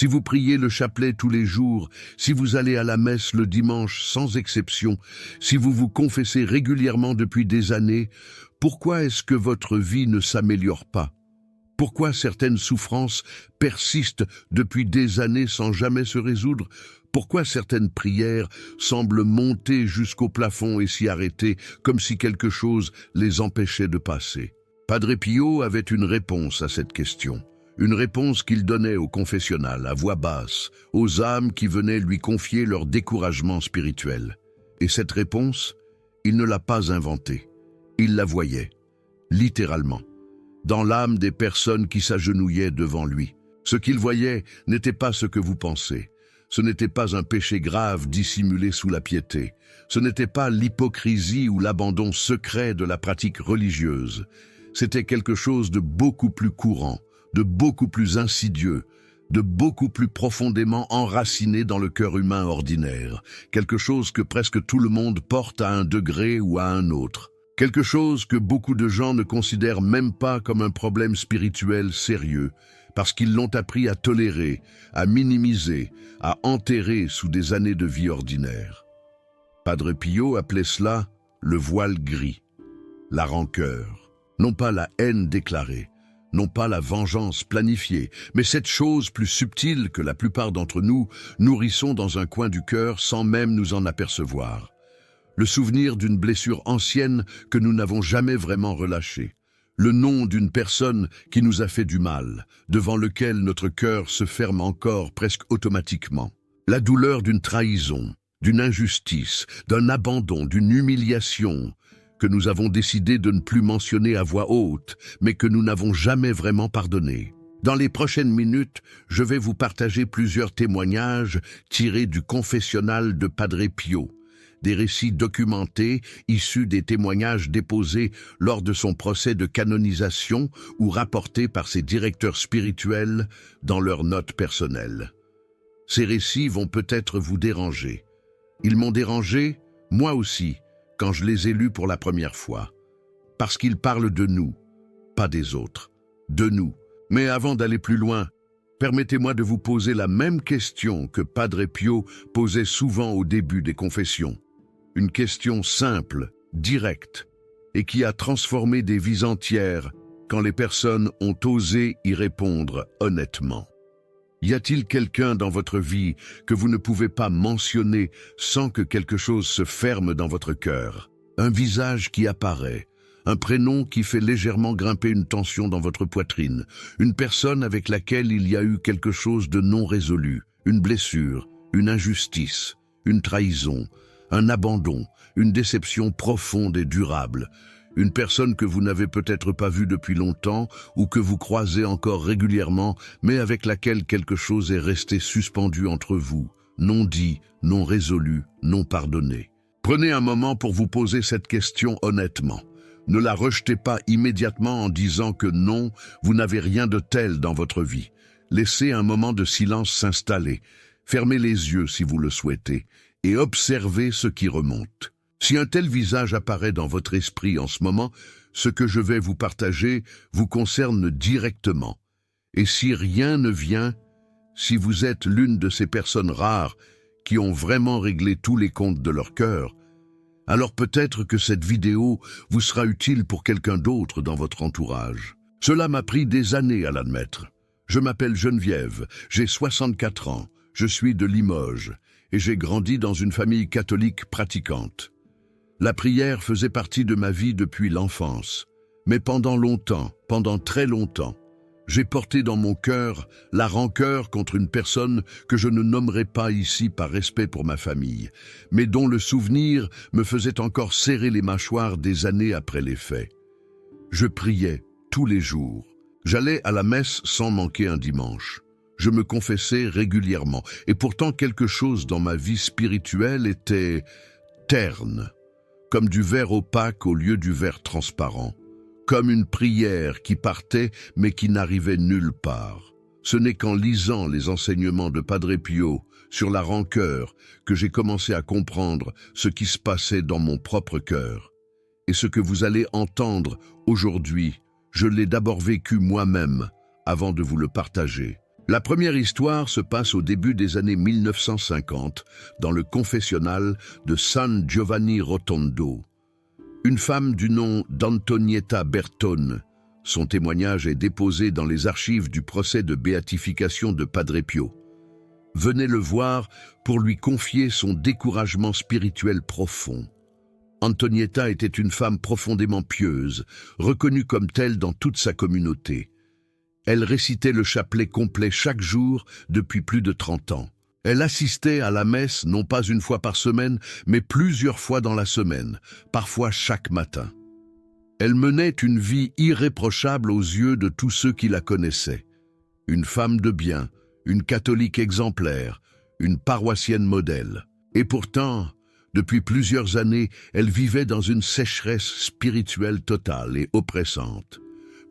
si vous priez le chapelet tous les jours, si vous allez à la messe le dimanche sans exception, si vous vous confessez régulièrement depuis des années, pourquoi est-ce que votre vie ne s'améliore pas? Pourquoi certaines souffrances persistent depuis des années sans jamais se résoudre? Pourquoi certaines prières semblent monter jusqu'au plafond et s'y arrêter, comme si quelque chose les empêchait de passer? Padre Pio avait une réponse à cette question. Une réponse qu'il donnait au confessionnal, à voix basse, aux âmes qui venaient lui confier leur découragement spirituel. Et cette réponse, il ne l'a pas inventée. Il la voyait, littéralement, dans l'âme des personnes qui s'agenouillaient devant lui. Ce qu'il voyait n'était pas ce que vous pensez. Ce n'était pas un péché grave dissimulé sous la piété. Ce n'était pas l'hypocrisie ou l'abandon secret de la pratique religieuse. C'était quelque chose de beaucoup plus courant, de beaucoup plus insidieux, de beaucoup plus profondément enraciné dans le cœur humain ordinaire, quelque chose que presque tout le monde porte à un degré ou à un autre, quelque chose que beaucoup de gens ne considèrent même pas comme un problème spirituel sérieux, parce qu'ils l'ont appris à tolérer, à minimiser, à enterrer sous des années de vie ordinaire. Padre Pio appelait cela le voile gris, la rancœur, non pas la haine déclarée, non pas la vengeance planifiée, mais cette chose plus subtile que la plupart d'entre nous nourrissons dans un coin du cœur sans même nous en apercevoir. Le souvenir d'une blessure ancienne que nous n'avons jamais vraiment relâchée. Le nom d'une personne qui nous a fait du mal, devant lequel notre cœur se ferme encore presque automatiquement. La douleur d'une trahison, d'une injustice, d'un abandon, d'une humiliation, que nous avons décidé de ne plus mentionner à voix haute, mais que nous n'avons jamais vraiment pardonné. Dans les prochaines minutes, je vais vous partager plusieurs témoignages tirés du confessionnal de Padre Pio, des récits documentés issus des témoignages déposés lors de son procès de canonisation ou rapportés par ses directeurs spirituels dans leurs notes personnelles. Ces récits vont peut-être vous déranger. Ils m'ont dérangé, moi aussi, quand je les ai lus pour la première fois. Parce qu'ils parlent de nous, pas des autres, de nous. Mais avant d'aller plus loin, permettez-moi de vous poser la même question que Padre Pio posait souvent au début des confessions. Une question simple, directe, et qui a transformé des vies entières quand les personnes ont osé y répondre honnêtement. Y a-t-il quelqu'un dans votre vie que vous ne pouvez pas mentionner sans que quelque chose se ferme dans votre cœur? Un visage qui apparaît, un prénom qui fait légèrement grimper une tension dans votre poitrine, une personne avec laquelle il y a eu quelque chose de non résolu, une blessure, une injustice, une trahison, un abandon, une déception profonde et durable, une personne que vous n'avez peut-être pas vue depuis longtemps ou que vous croisez encore régulièrement, mais avec laquelle quelque chose est resté suspendu entre vous, non dit, non résolu, non pardonné. Prenez un moment pour vous poser cette question honnêtement. Ne la rejetez pas immédiatement en disant que non, vous n'avez rien de tel dans votre vie. Laissez un moment de silence s'installer. Fermez les yeux si vous le souhaitez et observez ce qui remonte. Si un tel visage apparaît dans votre esprit en ce moment, ce que je vais vous partager vous concerne directement. Et si rien ne vient, si vous êtes l'une de ces personnes rares qui ont vraiment réglé tous les comptes de leur cœur, alors peut-être que cette vidéo vous sera utile pour quelqu'un d'autre dans votre entourage. Cela m'a pris des années à l'admettre. Je m'appelle Geneviève, j'ai 64 ans, je suis de Limoges et j'ai grandi dans une famille catholique pratiquante. La prière faisait partie de ma vie depuis l'enfance, mais pendant longtemps, pendant très longtemps, j'ai porté dans mon cœur la rancœur contre une personne que je ne nommerai pas ici par respect pour ma famille, mais dont le souvenir me faisait encore serrer les mâchoires des années après les faits. Je priais tous les jours. J'allais à la messe sans manquer un dimanche. Je me confessais régulièrement, et pourtant quelque chose dans ma vie spirituelle était terne, comme du verre opaque au lieu du verre transparent, comme une prière qui partait mais qui n'arrivait nulle part. Ce n'est qu'en lisant les enseignements de Padre Pio sur la rancœur que j'ai commencé à comprendre ce qui se passait dans mon propre cœur. Et ce que vous allez entendre aujourd'hui, je l'ai d'abord vécu moi-même avant de vous le partager. La première histoire se passe au début des années 1950, dans le confessionnal de San Giovanni Rotondo. Une femme du nom d'Antonietta Bertone. Son témoignage est déposé dans les archives du procès de béatification de Padre Pio. Venez le voir pour lui confier son découragement spirituel profond. Antonietta était une femme profondément pieuse, reconnue comme telle dans toute sa communauté. Elle récitait le chapelet complet chaque jour depuis plus de 30 ans. Elle assistait à la messe non pas une fois par semaine, mais plusieurs fois dans la semaine, parfois chaque matin. Elle menait une vie irréprochable aux yeux de tous ceux qui la connaissaient. Une femme de bien, une catholique exemplaire, une paroissienne modèle. Et pourtant, depuis plusieurs années, elle vivait dans une sécheresse spirituelle totale et oppressante.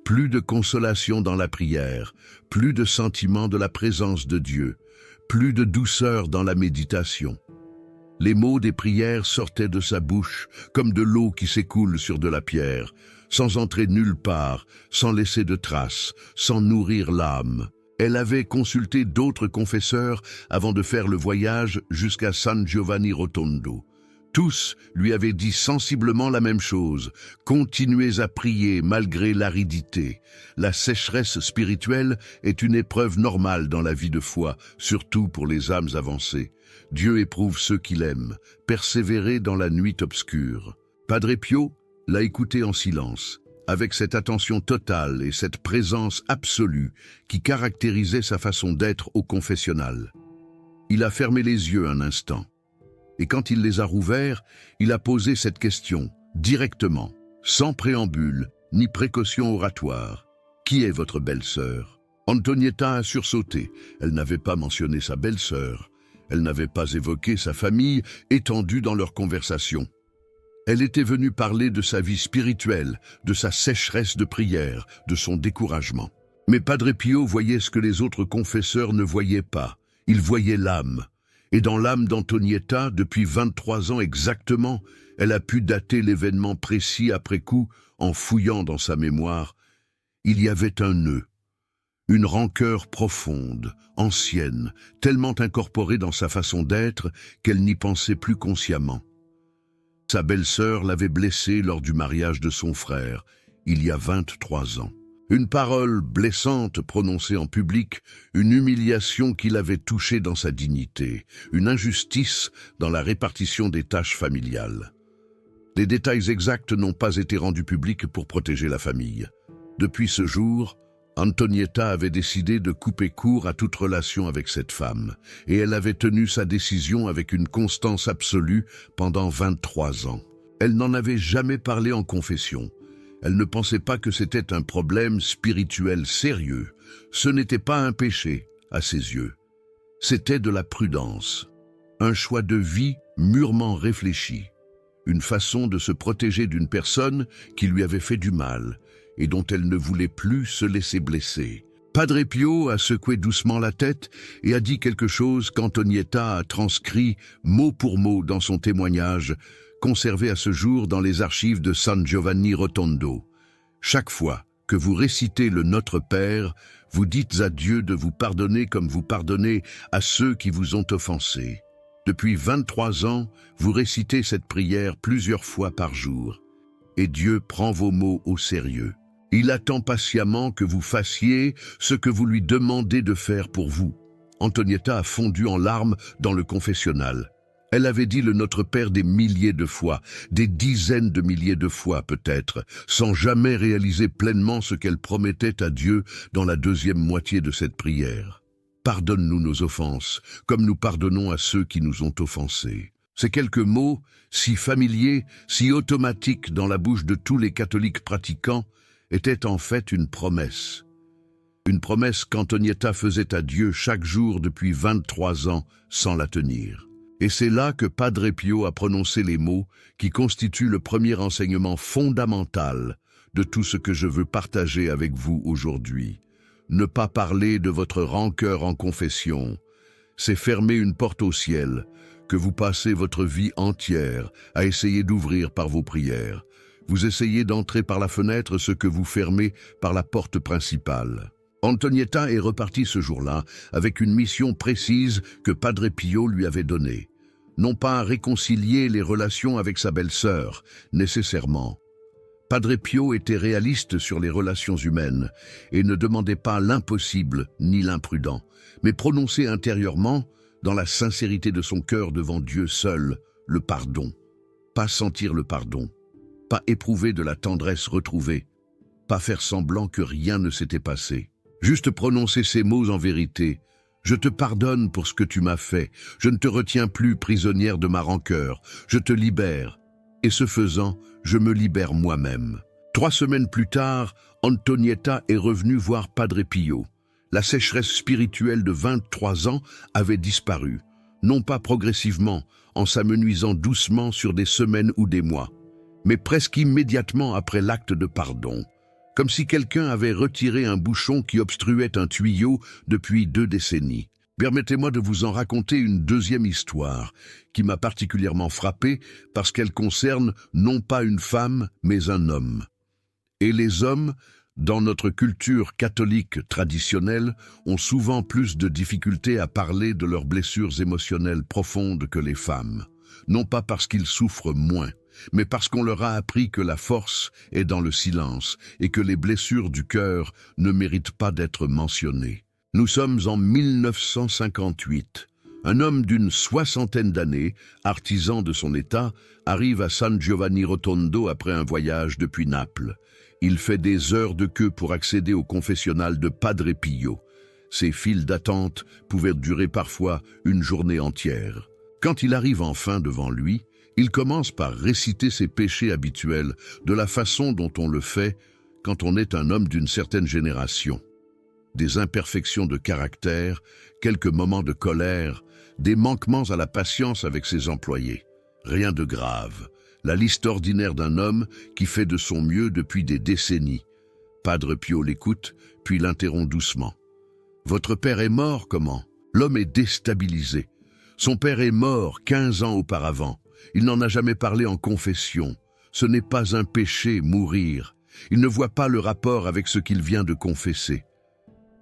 Plus de consolation dans la prière, plus de sentiment de la présence de Dieu, plus de douceur dans la méditation. Les mots des prières sortaient de sa bouche comme de l'eau qui s'écoule sur de la pierre, sans entrer nulle part, sans laisser de traces, sans nourrir l'âme. Elle avait consulté d'autres confesseurs avant de faire le voyage jusqu'à San Giovanni Rotondo. Tous lui avaient dit sensiblement la même chose. Continuez à prier malgré l'aridité. La sécheresse spirituelle est une épreuve normale dans la vie de foi, surtout pour les âmes avancées. Dieu éprouve ceux qu'il aime. Persévérez dans la nuit obscure. Padre Pio l'a écouté en silence, avec cette attention totale et cette présence absolue qui caractérisait sa façon d'être au confessionnal. Il a fermé les yeux un instant. Et quand il les a rouverts, il a posé cette question, directement, sans préambule, ni précaution oratoire. « Qui est votre belle-sœur » Antonietta a sursauté. Elle n'avait pas mentionné sa belle-sœur. Elle n'avait pas évoqué sa famille, étendue dans leur conversation. Elle était venue parler de sa vie spirituelle, de sa sécheresse de prière, de son découragement. Mais Padre Pio voyait ce que les autres confesseurs ne voyaient pas. Il voyait l'âme. Et dans l'âme d'Antonietta, depuis 23 ans exactement, elle a pu dater l'événement précis après coup en fouillant dans sa mémoire. Il y avait un nœud, une rancœur profonde, ancienne, tellement incorporée dans sa façon d'être qu'elle n'y pensait plus consciemment. Sa belle-sœur l'avait blessée lors du mariage de son frère, il y a 23 ans. Une parole blessante prononcée en public, une humiliation qui l'avait touché dans sa dignité, une injustice dans la répartition des tâches familiales. Les détails exacts n'ont pas été rendus publics pour protéger la famille. Depuis ce jour, Antonietta avait décidé de couper court à toute relation avec cette femme, et elle avait tenu sa décision avec une constance absolue pendant 23 ans. Elle n'en avait jamais parlé en confession. Elle ne pensait pas que c'était un problème spirituel sérieux. Ce n'était pas un péché, à ses yeux. C'était de la prudence, un choix de vie mûrement réfléchi, une façon de se protéger d'une personne qui lui avait fait du mal et dont elle ne voulait plus se laisser blesser. Padre Pio a secoué doucement la tête et a dit quelque chose qu'Antonietta a transcrit mot pour mot dans son témoignage, conservé à ce jour dans les archives de San Giovanni Rotondo. Chaque fois que vous récitez le Notre Père, vous dites à Dieu de vous pardonner comme vous pardonnez à ceux qui vous ont offensés. Depuis 23 ans, vous récitez cette prière plusieurs fois par jour. Et Dieu prend vos mots au sérieux. Il attend patiemment que vous fassiez ce que vous lui demandez de faire pour vous. Antonietta a fondu en larmes dans le confessionnal. Elle avait dit le Notre Père des milliers de fois, des dizaines de milliers de fois peut-être, sans jamais réaliser pleinement ce qu'elle promettait à Dieu dans la deuxième moitié de cette prière. Pardonne-nous nos offenses, comme nous pardonnons à ceux qui nous ont offensés. Ces quelques mots, si familiers, si automatiques dans la bouche de tous les catholiques pratiquants, étaient en fait une promesse. Une promesse qu'Antonietta faisait à Dieu chaque jour depuis 23 ans sans la tenir. Et c'est là que Padre Pio a prononcé les mots qui constituent le premier enseignement fondamental de tout ce que je veux partager avec vous aujourd'hui. Ne pas parler de votre rancœur en confession, c'est fermer une porte au ciel que vous passez votre vie entière à essayer d'ouvrir par vos prières. Vous essayez d'entrer par la fenêtre ce que vous fermez par la porte principale. Antonietta est repartie ce jour-là avec une mission précise que Padre Pio lui avait donnée. Non pas réconcilier les relations avec sa belle-sœur, nécessairement. Padre Pio était réaliste sur les relations humaines et ne demandait pas l'impossible ni l'imprudent, mais prononçait intérieurement, dans la sincérité de son cœur devant Dieu seul, le pardon. Pas sentir le pardon, pas éprouver de la tendresse retrouvée, pas faire semblant que rien ne s'était passé. Juste prononcer ces mots en vérité. Je te pardonne pour ce que tu m'as fait. Je ne te retiens plus prisonnière de ma rancœur. Je te libère. Et ce faisant, je me libère moi-même. 3 semaines plus tard, Antonietta est revenue voir Padre Pio. La sécheresse spirituelle de 23 ans avait disparu. Non pas progressivement, en s'amenuisant doucement sur des semaines ou des mois, mais presque immédiatement après l'acte de pardon. Comme si quelqu'un avait retiré un bouchon qui obstruait un tuyau depuis 2 décennies. Permettez-moi de vous en raconter une deuxième histoire qui m'a particulièrement frappé parce qu'elle concerne non pas une femme, mais un homme. Et les hommes, dans notre culture catholique traditionnelle, ont souvent plus de difficultés à parler de leurs blessures émotionnelles profondes que les femmes. Non pas parce qu'ils souffrent moins, mais parce qu'on leur a appris que la force est dans le silence et que les blessures du cœur ne méritent pas d'être mentionnées. Nous sommes en 1958. Un homme d'une 60aine d'années, artisan de son état, arrive à San Giovanni Rotondo après un voyage depuis Naples. Il fait des heures de queue pour accéder au confessionnal de Padre Pio. Ces files d'attente pouvaient durer parfois une journée entière. Quand il arrive enfin devant lui, il commence par réciter ses péchés habituels de la façon dont on le fait quand on est un homme d'une certaine génération. Des imperfections de caractère, quelques moments de colère, des manquements à la patience avec ses employés. Rien de grave. La liste ordinaire d'un homme qui fait de son mieux depuis des décennies. Padre Pio l'écoute, puis l'interrompt doucement. « Votre père est mort, comment ?» L'homme est déstabilisé. Son père est mort 15 ans auparavant. Il n'en a jamais parlé en confession. Ce n'est pas un péché, mourir. Il ne voit pas le rapport avec ce qu'il vient de confesser.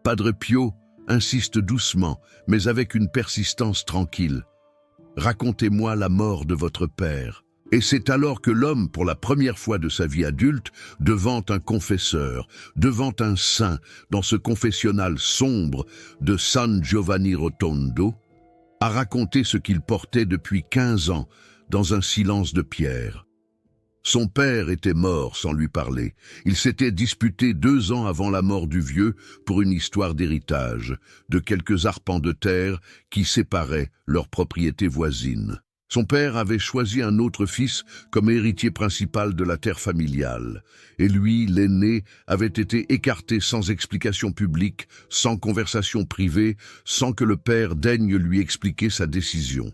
Padre Pio insiste doucement, mais avec une persistance tranquille. « Racontez-moi la mort de votre père. » Et c'est alors que l'homme, pour la première fois de sa vie adulte, devant un confesseur, devant un saint, dans ce confessionnal sombre de San Giovanni Rotondo, a raconté ce qu'il portait depuis 15 ans, dans un silence de pierre. Son père était mort sans lui parler. Il s'était disputé 2 ans avant la mort du vieux pour une histoire d'héritage, de quelques arpents de terre qui séparaient leurs propriétés voisines. Son père avait choisi un autre fils comme héritier principal de la terre familiale, et lui, l'aîné, avait été écarté sans explication publique, sans conversation privée, sans que le père daigne lui expliquer sa décision.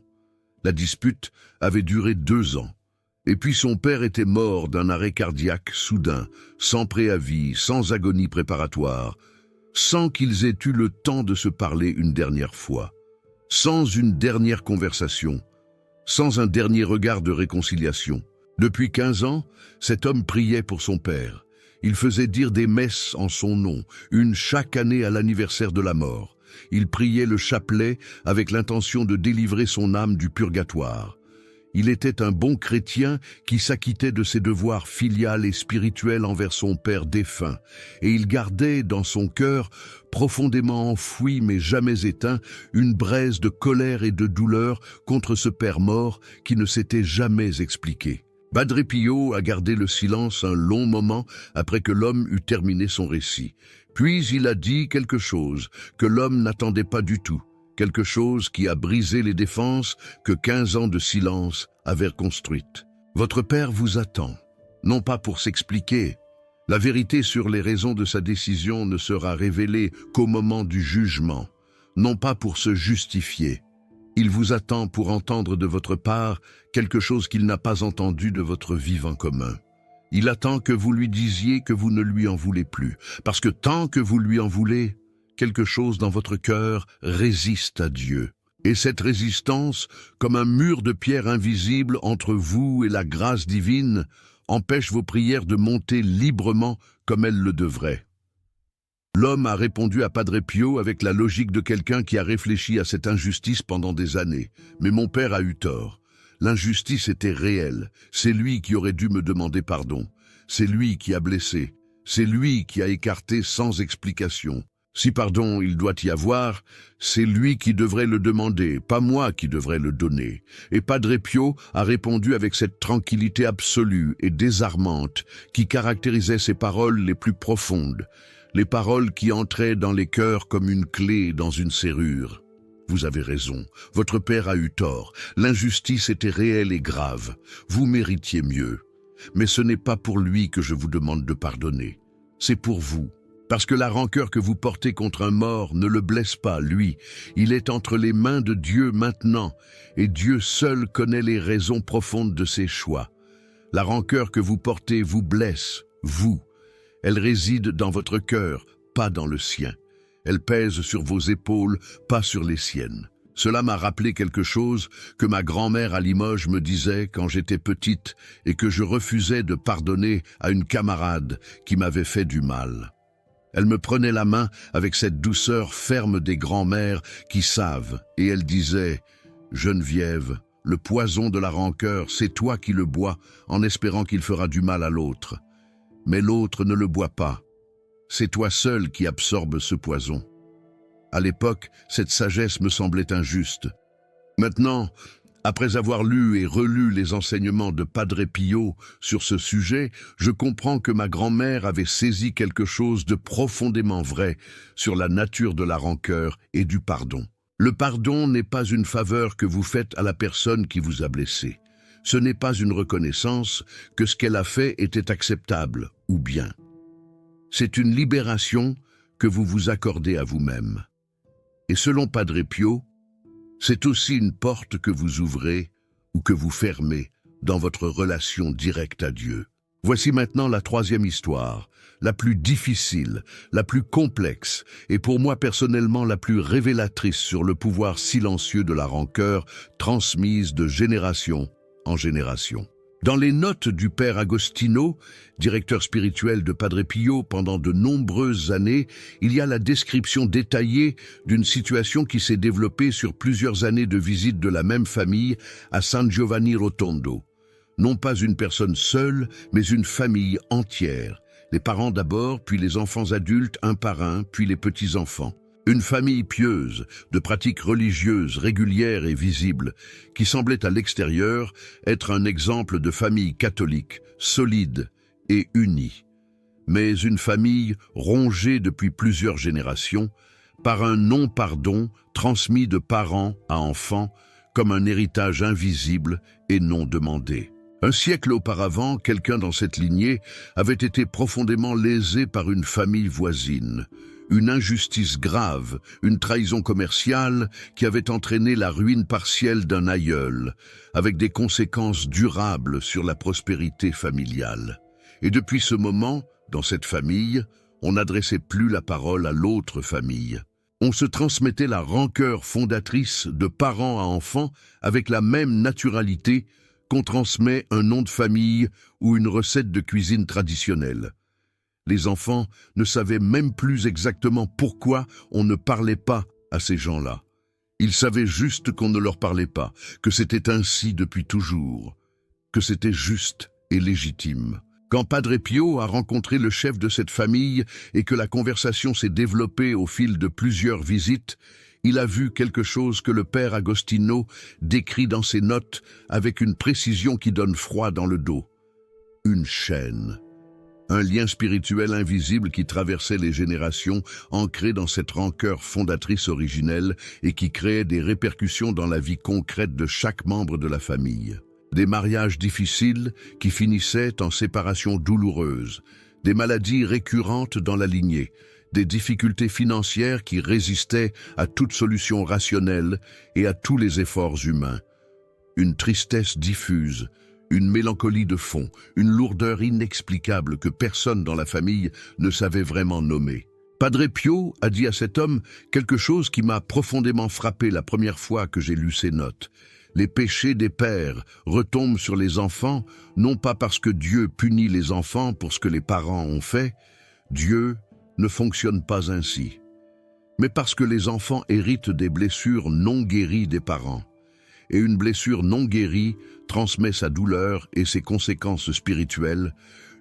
La dispute avait duré 2 ans, et puis son père était mort d'un arrêt cardiaque soudain, sans préavis, sans agonie préparatoire, sans qu'ils aient eu le temps de se parler une dernière fois, sans une dernière conversation, sans un dernier regard de réconciliation. Depuis 15 ans, cet homme priait pour son père. Il faisait dire des messes en son nom, une chaque année à l'anniversaire de la mort. Il priait le chapelet avec l'intention de délivrer son âme du purgatoire. Il était un bon chrétien qui s'acquittait de ses devoirs filiales et spirituels envers son père défunt, et il gardait dans son cœur, profondément enfoui mais jamais éteint, une braise de colère et de douleur contre ce père mort qui ne s'était jamais expliqué. Padre Pio a gardé le silence un long moment après que l'homme eut terminé son récit. Puis il a dit quelque chose que l'homme n'attendait pas du tout. Quelque chose qui a brisé les défenses que 15 ans de silence avaient construites. Votre père vous attend, non pas pour s'expliquer. La vérité sur les raisons de sa décision ne sera révélée qu'au moment du jugement, non pas pour se justifier. Il vous attend pour entendre de votre part quelque chose qu'il n'a pas entendu de votre vivant commun. Il attend que vous lui disiez que vous ne lui en voulez plus, parce que tant que vous lui en voulez, quelque chose dans votre cœur résiste à Dieu. Et cette résistance, comme un mur de pierre invisible entre vous et la grâce divine, empêche vos prières de monter librement comme elles le devraient. L'homme a répondu à Padre Pio avec la logique de quelqu'un qui a réfléchi à cette injustice pendant des années. Mais mon père a eu tort. L'injustice était réelle. C'est lui qui aurait dû me demander pardon. C'est lui qui a blessé. C'est lui qui a écarté sans explication. Si pardon il doit y avoir, c'est lui qui devrait le demander, pas moi qui devrais le donner. Et Padre Pio a répondu avec cette tranquillité absolue et désarmante qui caractérisait ses paroles les plus profondes, les paroles qui entraient dans les cœurs comme une clé dans une serrure. Vous avez raison, votre père a eu tort, l'injustice était réelle et grave, vous méritiez mieux. Mais ce n'est pas pour lui que je vous demande de pardonner, c'est pour vous. Parce que la rancœur que vous portez contre un mort ne le blesse pas, lui. Il est entre les mains de Dieu maintenant, et Dieu seul connaît les raisons profondes de ses choix. La rancœur que vous portez vous blesse, vous. Elle réside dans votre cœur, pas dans le sien. Elle pèse sur vos épaules, pas sur les siennes. Cela m'a rappelé quelque chose que ma grand-mère à Limoges me disait quand j'étais petite et que je refusais de pardonner à une camarade qui m'avait fait du mal. Elle me prenait la main avec cette douceur ferme des grands-mères qui savent, et elle disait « Geneviève, le poison de la rancœur, c'est toi qui le bois en espérant qu'il fera du mal à l'autre. Mais l'autre ne le boit pas. C'est toi seul qui absorbe ce poison. » À l'époque, cette sagesse me semblait injuste. Maintenant, après avoir lu et relu les enseignements de Padre Pio sur ce sujet, je comprends que ma grand-mère avait saisi quelque chose de profondément vrai sur la nature de la rancœur et du pardon. Le pardon n'est pas une faveur que vous faites à la personne qui vous a blessé. Ce n'est pas une reconnaissance que ce qu'elle a fait était acceptable ou bien. C'est une libération que vous vous accordez à vous-même. Et selon Padre Pio, c'est aussi une porte que vous ouvrez ou que vous fermez dans votre relation directe à Dieu. Voici maintenant la troisième histoire, la plus difficile, la plus complexe et pour moi personnellement la plus révélatrice sur le pouvoir silencieux de la rancœur transmise de génération en génération. Dans les notes du père Agostino, directeur spirituel de Padre Pio pendant de nombreuses années, il y a la description détaillée d'une situation qui s'est développée sur plusieurs années de visite de la même famille à San Giovanni Rotondo. Non pas une personne seule, mais une famille entière. Les parents d'abord, puis les enfants adultes un par un, puis les petits-enfants. Une famille pieuse, de pratiques religieuses régulières et visibles, qui semblait à l'extérieur être un exemple de famille catholique, solide et unie. Mais une famille rongée depuis plusieurs générations par un non-pardon transmis de parents à enfants comme un héritage invisible et non demandé. Un siècle auparavant, quelqu'un dans cette lignée avait été profondément lésé par une famille voisine. Une injustice grave, une trahison commerciale qui avait entraîné la ruine partielle d'un aïeul, avec des conséquences durables sur la prospérité familiale. Et depuis ce moment, dans cette famille, on n'adressait plus la parole à l'autre famille. On se transmettait la rancœur fondatrice de parents à enfants avec la même naturalité qu'on transmet un nom de famille ou une recette de cuisine traditionnelle. Les enfants ne savaient même plus exactement pourquoi on ne parlait pas à ces gens-là. Ils savaient juste qu'on ne leur parlait pas, que c'était ainsi depuis toujours, que c'était juste et légitime. Quand Padre Pio a rencontré le chef de cette famille et que la conversation s'est développée au fil de plusieurs visites, il a vu quelque chose que le père Agostino décrit dans ses notes avec une précision qui donne froid dans le dos. Une chaîne. Un lien spirituel invisible qui traversait les générations, ancré dans cette rancœur fondatrice originelle et qui créait des répercussions dans la vie concrète de chaque membre de la famille. Des mariages difficiles qui finissaient en séparation douloureuse, des maladies récurrentes dans la lignée, des difficultés financières qui résistaient à toute solution rationnelle et à tous les efforts humains. Une tristesse diffuse, une mélancolie de fond, une lourdeur inexplicable que personne dans la famille ne savait vraiment nommer. Padre Pio a dit à cet homme quelque chose qui m'a profondément frappé la première fois que j'ai lu ces notes. Les péchés des pères retombent sur les enfants, non pas parce que Dieu punit les enfants pour ce que les parents ont fait. Dieu ne fonctionne pas ainsi, mais parce que les enfants héritent des blessures non guéries des parents. Et une blessure non guérie transmet sa douleur et ses conséquences spirituelles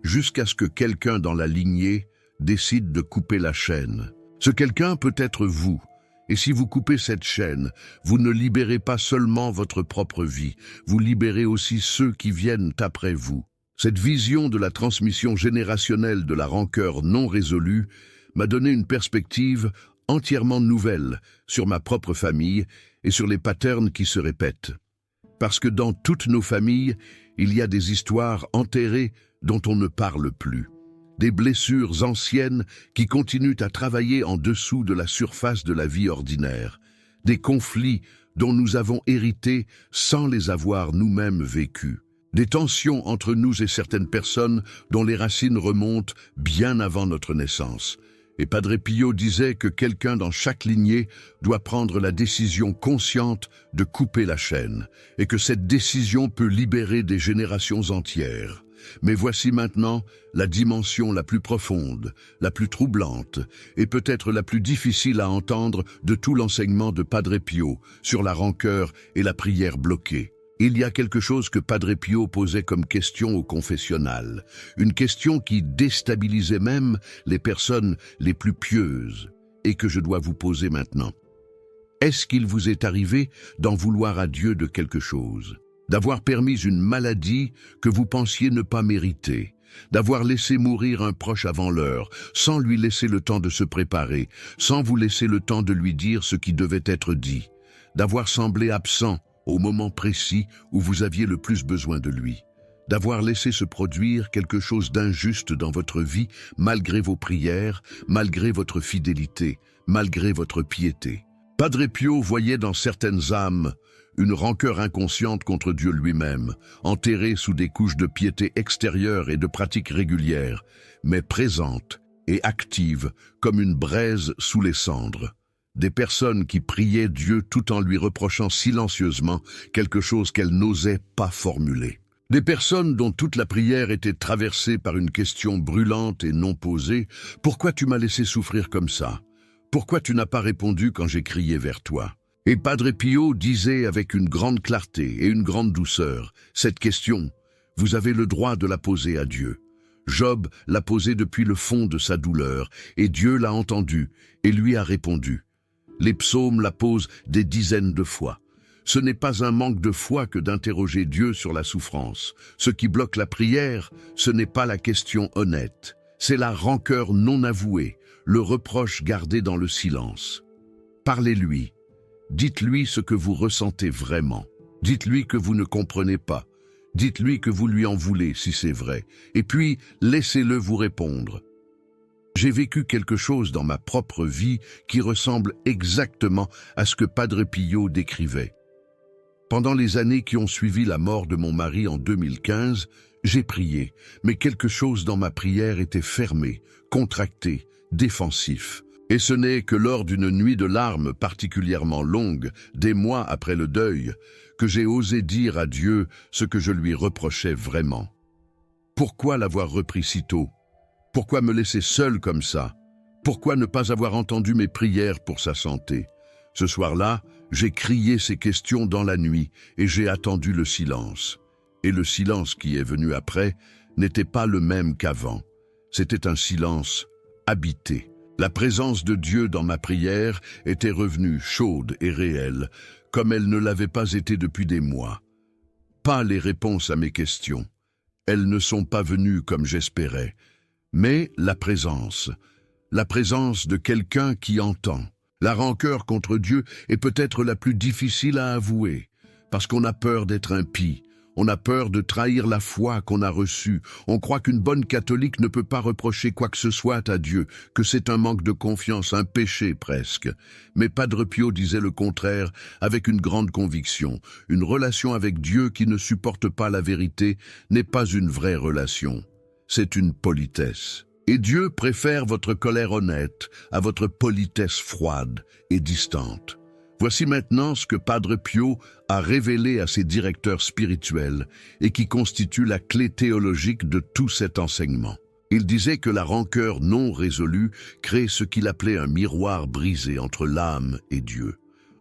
jusqu'à ce que quelqu'un dans la lignée décide de couper la chaîne. Ce quelqu'un peut être vous, et si vous coupez cette chaîne, vous ne libérez pas seulement votre propre vie, vous libérez aussi ceux qui viennent après vous. Cette vision de la transmission générationnelle de la rancœur non résolue m'a donné une perspective entièrement nouvelle sur ma propre famille et sur les patterns qui se répètent. Parce que dans toutes nos familles, il y a des histoires enterrées dont on ne parle plus. Des blessures anciennes qui continuent à travailler en dessous de la surface de la vie ordinaire. Des conflits dont nous avons hérité sans les avoir nous-mêmes vécus. Des tensions entre nous et certaines personnes dont les racines remontent bien avant notre naissance. Et Padre Pio disait que quelqu'un dans chaque lignée doit prendre la décision consciente de couper la chaîne, et que cette décision peut libérer des générations entières. Mais voici maintenant la dimension la plus profonde, la plus troublante, et peut-être la plus difficile à entendre de tout l'enseignement de Padre Pio sur la rancœur et la prière bloquée. Il y a quelque chose que Padre Pio posait comme question au confessionnal, une question qui déstabilisait même les personnes les plus pieuses, et que je dois vous poser maintenant. Est-ce qu'il vous est arrivé d'en vouloir à Dieu de quelque chose, d'avoir permis une maladie que vous pensiez ne pas mériter, d'avoir laissé mourir un proche avant l'heure, sans lui laisser le temps de se préparer, sans vous laisser le temps de lui dire ce qui devait être dit, d'avoir semblé absent au moment précis où vous aviez le plus besoin de lui, d'avoir laissé se produire quelque chose d'injuste dans votre vie malgré vos prières, malgré votre fidélité, malgré votre piété. Padre Pio voyait dans certaines âmes une rancœur inconsciente contre Dieu lui-même, enterrée sous des couches de piété extérieure et de pratiques régulières, mais présente et active comme une braise sous les cendres. Des personnes qui priaient Dieu tout en lui reprochant silencieusement quelque chose qu'elles n'osaient pas formuler. Des personnes dont toute la prière était traversée par une question brûlante et non posée. « Pourquoi tu m'as laissé souffrir comme ça? Pourquoi tu n'as pas répondu quand j'ai crié vers toi ?» Et Padre Pio disait avec une grande clarté et une grande douceur, cette question, vous avez le droit de la poser à Dieu. Job l'a posée depuis le fond de sa douleur, et Dieu l'a entendue et lui a répondu. Les psaumes la posent des dizaines de fois. Ce n'est pas un manque de foi que d'interroger Dieu sur la souffrance. Ce qui bloque la prière, ce n'est pas la question honnête. C'est la rancœur non avouée, le reproche gardé dans le silence. Parlez-lui. Dites-lui ce que vous ressentez vraiment. Dites-lui que vous ne comprenez pas. Dites-lui que vous lui en voulez si c'est vrai. Et puis, laissez-le vous répondre. J'ai vécu quelque chose dans ma propre vie qui ressemble exactement à ce que Padre Pio décrivait. Pendant les années qui ont suivi la mort de mon mari en 2015, j'ai prié, mais quelque chose dans ma prière était fermé, contracté, défensif. Et ce n'est que lors d'une nuit de larmes particulièrement longue, des mois après le deuil, que j'ai osé dire à Dieu ce que je lui reprochais vraiment. Pourquoi l'avoir repris si tôt ? Pourquoi me laisser seul comme ça? Pourquoi ne pas avoir entendu mes prières pour sa santé? Ce soir-là, j'ai crié ces questions dans la nuit et j'ai attendu le silence. Et le silence qui est venu après n'était pas le même qu'avant. C'était un silence habité. La présence de Dieu dans ma prière était revenue chaude et réelle, comme elle ne l'avait pas été depuis des mois. Pas les réponses à mes questions. Elles ne sont pas venues comme j'espérais. Mais la présence de quelqu'un qui entend. La rancœur contre Dieu est peut-être la plus difficile à avouer, parce qu'on a peur d'être impie, on a peur de trahir la foi qu'on a reçue, on croit qu'une bonne catholique ne peut pas reprocher quoi que ce soit à Dieu, que c'est un manque de confiance, un péché presque. Mais Padre Pio disait le contraire avec une grande conviction. Une relation avec Dieu qui ne supporte pas la vérité n'est pas une vraie relation. C'est une politesse. Et Dieu préfère votre colère honnête à votre politesse froide et distante. Voici maintenant ce que Padre Pio a révélé à ses directeurs spirituels et qui constitue la clé théologique de tout cet enseignement. Il disait que la rancœur non résolue crée ce qu'il appelait un miroir brisé entre l'âme et Dieu.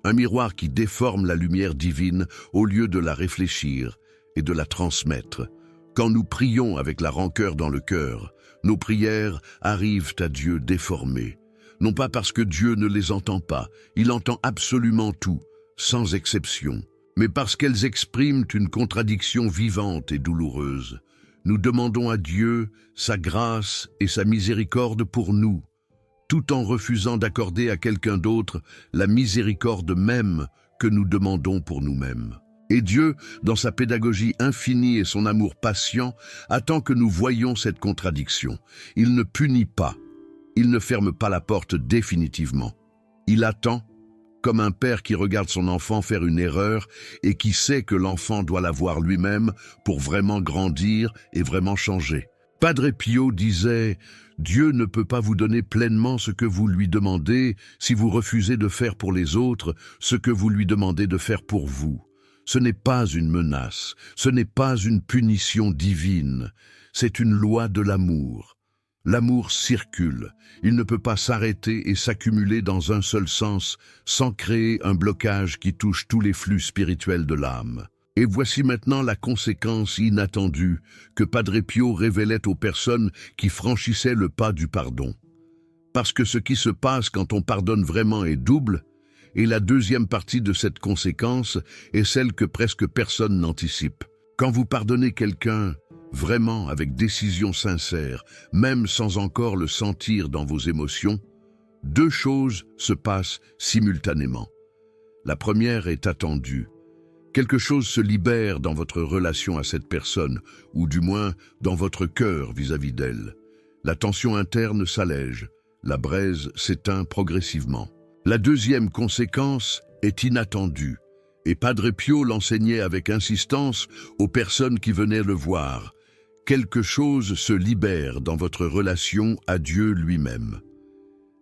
Un miroir qui déforme la lumière divine au lieu de la réfléchir et de la transmettre. Quand nous prions avec la rancœur dans le cœur, nos prières arrivent à Dieu déformées. Non pas parce que Dieu ne les entend pas, il entend absolument tout, sans exception, mais parce qu'elles expriment une contradiction vivante et douloureuse. Nous demandons à Dieu sa grâce et sa miséricorde pour nous, tout en refusant d'accorder à quelqu'un d'autre la miséricorde même que nous demandons pour nous-mêmes. Et Dieu, dans sa pédagogie infinie et son amour patient, attend que nous voyions cette contradiction. Il ne punit pas, il ne ferme pas la porte définitivement. Il attend, comme un père qui regarde son enfant faire une erreur et qui sait que l'enfant doit la voir lui-même pour vraiment grandir et vraiment changer. Padre Pio disait « Dieu ne peut pas vous donner pleinement ce que vous lui demandez si vous refusez de faire pour les autres ce que vous lui demandez de faire pour vous. Ce n'est pas une menace, ce n'est pas une punition divine, c'est une loi de l'amour. L'amour circule, il ne peut pas s'arrêter et s'accumuler dans un seul sens sans créer un blocage qui touche tous les flux spirituels de l'âme. Et voici maintenant la conséquence inattendue que Padre Pio révélait aux personnes qui franchissaient le pas du pardon. Parce que ce qui se passe quand on pardonne vraiment est double, et la deuxième partie de cette conséquence est celle que presque personne n'anticipe. Quand vous pardonnez quelqu'un, vraiment avec décision sincère, même sans encore le sentir dans vos émotions, deux choses se passent simultanément. La première est attendue. Quelque chose se libère dans votre relation à cette personne, ou du moins dans votre cœur vis-à-vis d'elle. La tension interne s'allège, la braise s'éteint progressivement. La deuxième conséquence est inattendue, et Padre Pio l'enseignait avec insistance aux personnes qui venaient le voir. Quelque chose se libère dans votre relation à Dieu lui-même.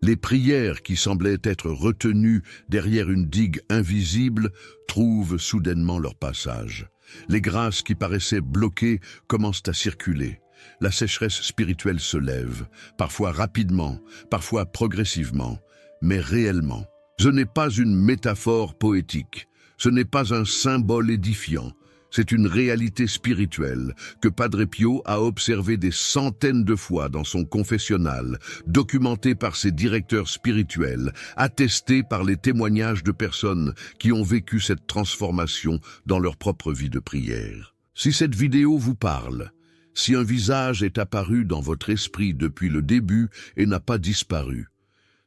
Les prières qui semblaient être retenues derrière une digue invisible trouvent soudainement leur passage. Les grâces qui paraissaient bloquées commencent à circuler. La sécheresse spirituelle se lève, parfois rapidement, parfois progressivement, mais réellement. Ce n'est pas une métaphore poétique, ce n'est pas un symbole édifiant. C'est une réalité spirituelle que Padre Pio a observée des centaines de fois dans son confessionnal, documentée par ses directeurs spirituels, attestée par les témoignages de personnes qui ont vécu cette transformation dans leur propre vie de prière. Si cette vidéo vous parle, si un visage est apparu dans votre esprit depuis le début et n'a pas disparu,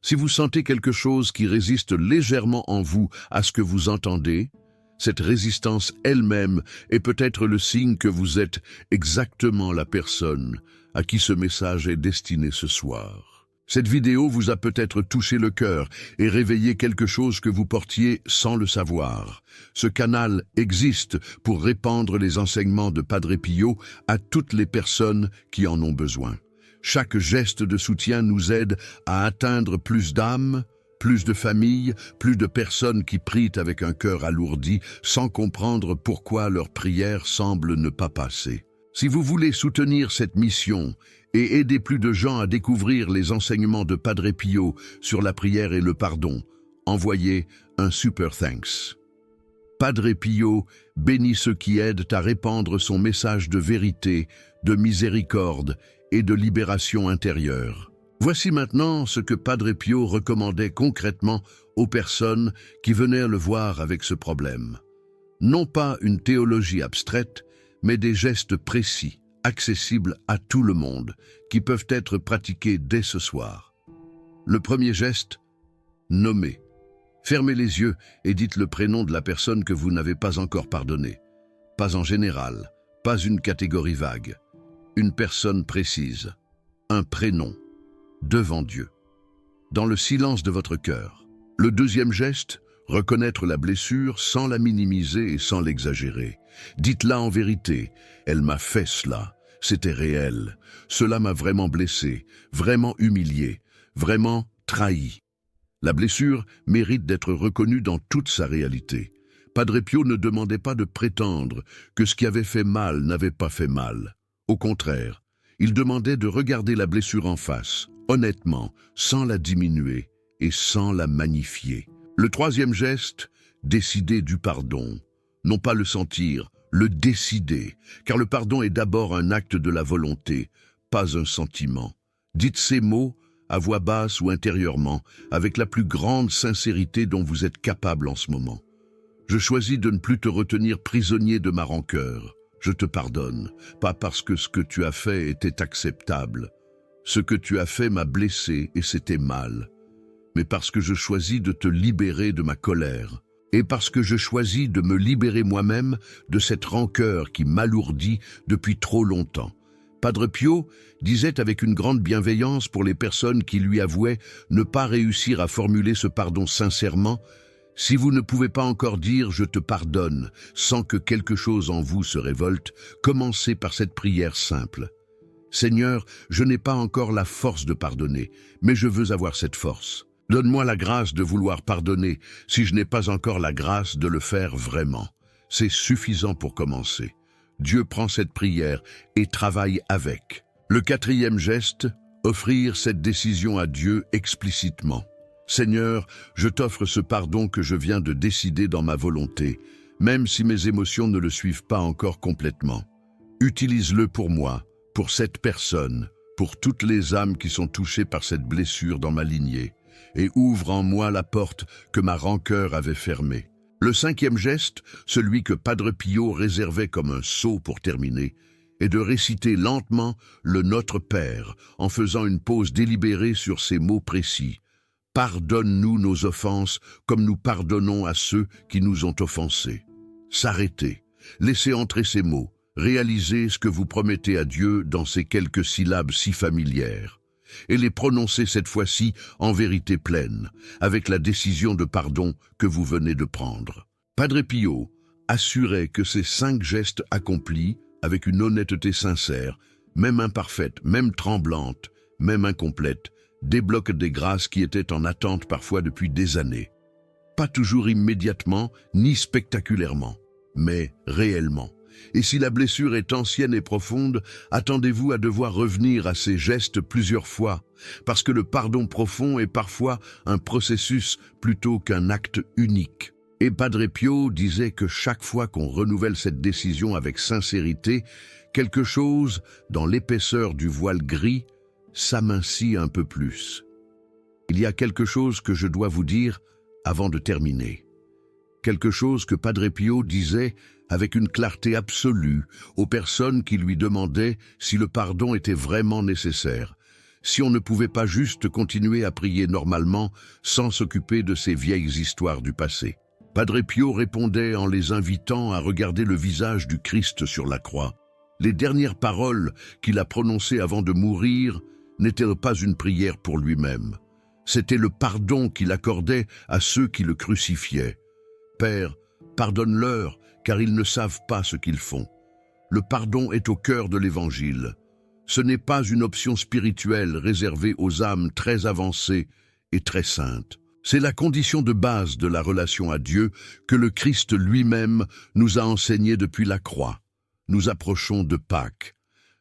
si vous sentez quelque chose qui résiste légèrement en vous à ce que vous entendez, cette résistance elle-même est peut-être le signe que vous êtes exactement la personne à qui ce message est destiné ce soir. Cette vidéo vous a peut-être touché le cœur et réveillé quelque chose que vous portiez sans le savoir. Ce canal existe pour répandre les enseignements de Padre Pio à toutes les personnes qui en ont besoin. Chaque geste de soutien nous aide à atteindre plus d'âmes, plus de familles, plus de personnes qui prient avec un cœur alourdi sans comprendre pourquoi leur prière semble ne pas passer. Si vous voulez soutenir cette mission et aider plus de gens à découvrir les enseignements de Padre Pio sur la prière et le pardon, envoyez un super thanks. Padre Pio bénit ceux qui aident à répandre son message de vérité, de miséricorde et de libération intérieure. Voici maintenant ce que Padre Pio recommandait concrètement aux personnes qui venaient le voir avec ce problème. Non pas une théologie abstraite, mais des gestes précis, accessibles à tout le monde, qui peuvent être pratiqués dès ce soir. Le premier geste, nommez. Fermez les yeux et dites le prénom de la personne que vous n'avez pas encore pardonné. Pas en général, pas une catégorie vague. Une personne précise, un prénom. Devant Dieu, dans le silence de votre cœur. Le deuxième geste, reconnaître la blessure sans la minimiser et sans l'exagérer. Dites-la en vérité, elle m'a fait cela, c'était réel, cela m'a vraiment blessé, vraiment humilié, vraiment trahi. La blessure mérite d'être reconnue dans toute sa réalité. Padre Pio ne demandait pas de prétendre que ce qui avait fait mal n'avait pas fait mal. Au contraire, Il demandait de regarder la blessure en face, honnêtement, sans la diminuer et sans la magnifier. Le troisième geste, décider du pardon. Non pas le sentir, le décider, car le pardon est d'abord un acte de la volonté, pas un sentiment. Dites ces mots, à voix basse ou intérieurement, avec la plus grande sincérité dont vous êtes capable en ce moment. Je choisis de ne plus te retenir prisonnier de ma rancœur. Je te pardonne, pas parce que ce que tu as fait était acceptable. Ce que tu as fait m'a blessé et c'était mal. Mais parce que je choisis de te libérer de ma colère. Et parce que je choisis de me libérer moi-même de cette rancœur qui m'alourdit depuis trop longtemps. Padre Pio disait avec une grande bienveillance pour les personnes qui lui avouaient ne pas réussir à formuler ce pardon sincèrement: si vous ne pouvez pas encore dire « je te pardonne » sans que quelque chose en vous se révolte, commencez par cette prière simple. Seigneur, je n'ai pas encore la force de pardonner, mais je veux avoir cette force. Donne-moi la grâce de vouloir pardonner si je n'ai pas encore la grâce de le faire vraiment. C'est suffisant pour commencer. Dieu prend cette prière et travaille avec. Le quatrième geste, offrir cette décision à Dieu explicitement. Seigneur, je t'offre ce pardon que je viens de décider dans ma volonté, même si mes émotions ne le suivent pas encore complètement. Utilise-le pour moi, pour cette personne, pour toutes les âmes qui sont touchées par cette blessure dans ma lignée, et ouvre en moi la porte que ma rancœur avait fermée. Le cinquième geste, celui que Padre Pio réservait comme un sceau pour terminer, est de réciter lentement le Notre Père en faisant une pause délibérée sur ces mots précis. Pardonne-nous nos offenses comme nous pardonnons à ceux qui nous ont offensés. S'arrêter, laisser entrer ces mots, réaliser ce que vous promettez à Dieu dans ces quelques syllabes si familières, et les prononcer cette fois-ci en vérité pleine, avec la décision de pardon que vous venez de prendre. Padre Pio assurait que ces 5 gestes accomplis avec une honnêteté sincère, même imparfaite, même tremblante, même incomplète, débloquent des grâces qui étaient en attente parfois depuis des années. Pas toujours immédiatement, ni spectaculairement, mais réellement. Et si la blessure est ancienne et profonde, attendez-vous à devoir revenir à ces gestes plusieurs fois, parce que le pardon profond est parfois un processus plutôt qu'un acte unique. Et Padre Pio disait que chaque fois qu'on renouvelle cette décision avec sincérité, quelque chose, dans l'épaisseur du voile gris, s'amincit un peu plus. Il y a quelque chose que je dois vous dire avant de terminer. Quelque chose que Padre Pio disait avec une clarté absolue aux personnes qui lui demandaient si le pardon était vraiment nécessaire, si on ne pouvait pas juste continuer à prier normalement sans s'occuper de ces vieilles histoires du passé. Padre Pio répondait en les invitant à regarder le visage du Christ sur la croix. Les dernières paroles qu'il a prononcées avant de mourir n'était pas une prière pour lui-même. C'était le pardon qu'il accordait à ceux qui le crucifiaient. « Père, pardonne-leur, car ils ne savent pas ce qu'ils font. » Le pardon est au cœur de l'Évangile. Ce n'est pas une option spirituelle réservée aux âmes très avancées et très saintes. C'est la condition de base de la relation à Dieu que le Christ lui-même nous a enseigné depuis la croix. Nous approchons de Pâques.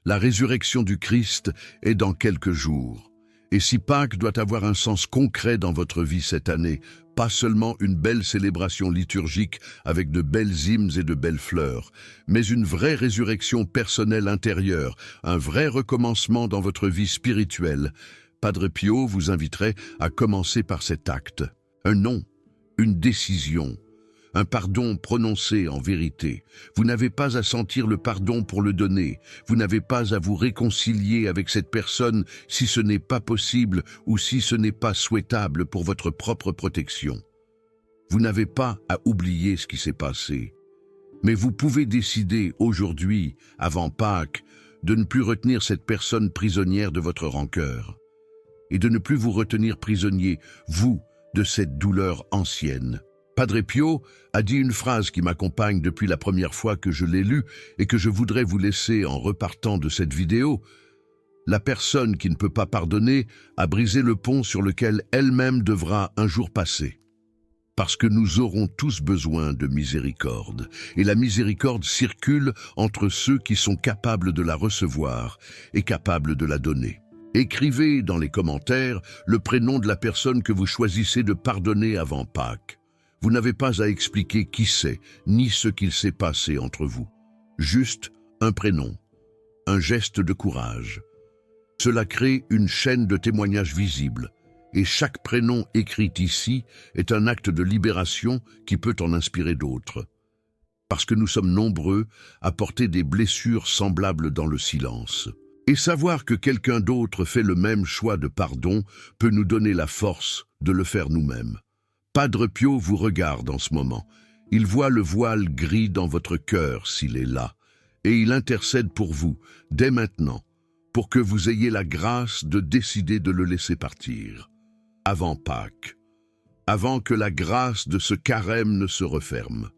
La résurrection du Christ est dans quelques jours. Et si Pâques doit avoir un sens concret dans votre vie cette année, pas seulement une belle célébration liturgique avec de belles hymnes et de belles fleurs, mais une vraie résurrection personnelle intérieure, un vrai recommencement dans votre vie spirituelle, Padre Pio vous inviterait à commencer par cet acte. Un non, une décision, un pardon prononcé en vérité. Vous n'avez pas à sentir le pardon pour le donner. Vous n'avez pas à vous réconcilier avec cette personne si ce n'est pas possible ou si ce n'est pas souhaitable pour votre propre protection. Vous n'avez pas à oublier ce qui s'est passé. Mais vous pouvez décider aujourd'hui, avant Pâques, de ne plus retenir cette personne prisonnière de votre rancœur et de ne plus vous retenir prisonnier, vous, de cette douleur ancienne. Padre Pio a dit une phrase qui m'accompagne depuis la première fois que je l'ai lue et que je voudrais vous laisser en repartant de cette vidéo. La personne qui ne peut pas pardonner a brisé le pont sur lequel elle-même devra un jour passer. parce que nous aurons tous besoin de miséricorde, et la miséricorde circule entre ceux qui sont capables de la recevoir et capables de la donner. Écrivez dans les commentaires le prénom de la personne que vous choisissez de pardonner avant Pâques. Vous n'avez pas à expliquer qui c'est, ni ce qu'il s'est passé entre vous. Juste un prénom, un geste de courage. Cela crée une chaîne de témoignages visibles, et chaque prénom écrit ici est un acte de libération qui peut en inspirer d'autres. Parce que nous sommes nombreux à porter des blessures semblables dans le silence. Et savoir que quelqu'un d'autre fait le même choix de pardon peut nous donner la force de le faire nous-mêmes. Padre Pio vous regarde en ce moment. Il voit le voile gris dans votre cœur s'il est là, et il intercède pour vous, dès maintenant, pour que vous ayez la grâce de décider de le laisser partir. Avant Pâques, avant que la grâce de ce carême ne se referme.